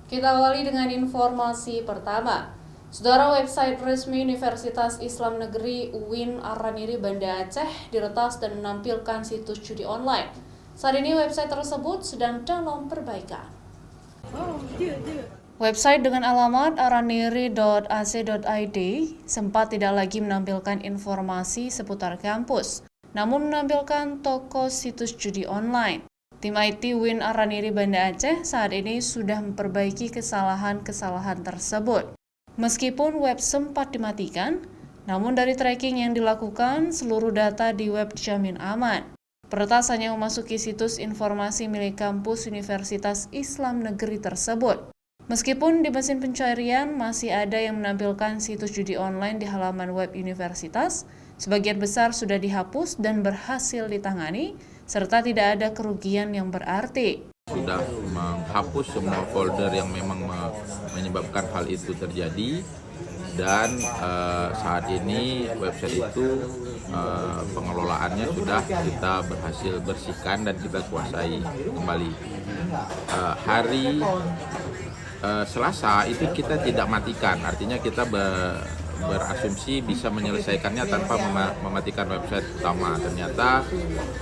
Kita awali dengan informasi pertama. Saudara, website resmi Universitas Islam Negeri UIN Araniri Banda Aceh diretas dan menampilkan situs judi online. Saat ini website tersebut sedang dalam perbaikan. Website dengan alamat araniri.ac.id sempat tidak lagi menampilkan informasi seputar kampus, namun menampilkan toko situs judi online. Tim IT UIN Araniri Banda Aceh saat ini sudah memperbaiki kesalahan-kesalahan tersebut. Meskipun web sempat dimatikan, namun dari tracking yang dilakukan, seluruh data di web dijamin aman. Peretas hanya memasuki situs informasi milik kampus Universitas Islam Negeri tersebut. Meskipun di mesin pencarian masih ada yang menampilkan situs judi online di halaman web universitas, sebagian besar sudah dihapus dan berhasil ditangani, serta tidak ada kerugian yang berarti. Sudah menghapus semua folder yang memang menyebabkan hal itu terjadi, dan saat ini website itu pengelolaannya sudah kita berhasil bersihkan dan kita kuasai kembali. Hari Selasa itu kita tidak matikan, artinya kita berasumsi bisa menyelesaikannya tanpa mematikan website utama. Ternyata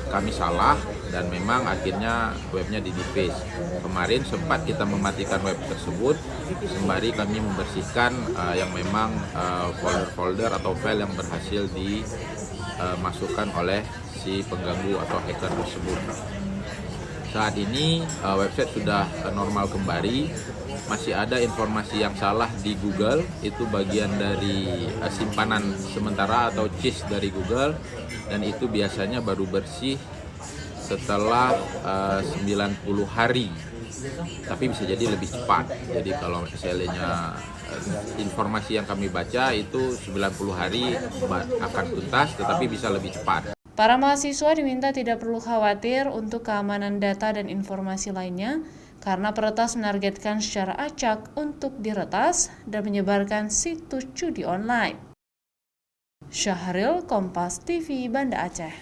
kami salah dan memang akhirnya webnya di-deface. Kemarin sempat kita mematikan web tersebut sembari kami membersihkan yang memang folder-folder atau file yang berhasil dimasukkan oleh si pengganggu atau hacker tersebut. Saat ini website sudah normal kembali. Masih ada informasi yang salah di Google, itu bagian dari simpanan sementara atau cheese dari Google, dan itu biasanya baru bersih setelah 90 hari, tapi bisa jadi lebih cepat. Jadi kalau misalnya informasi yang kami baca itu 90 hari akan tuntas, tetapi bisa lebih cepat. Para mahasiswa diminta tidak perlu khawatir untuk keamanan data dan informasi lainnya, karena peretas menargetkan secara acak untuk diretas dan menyebarkan situs judi online. Syahril, Kompas TV, Banda Aceh.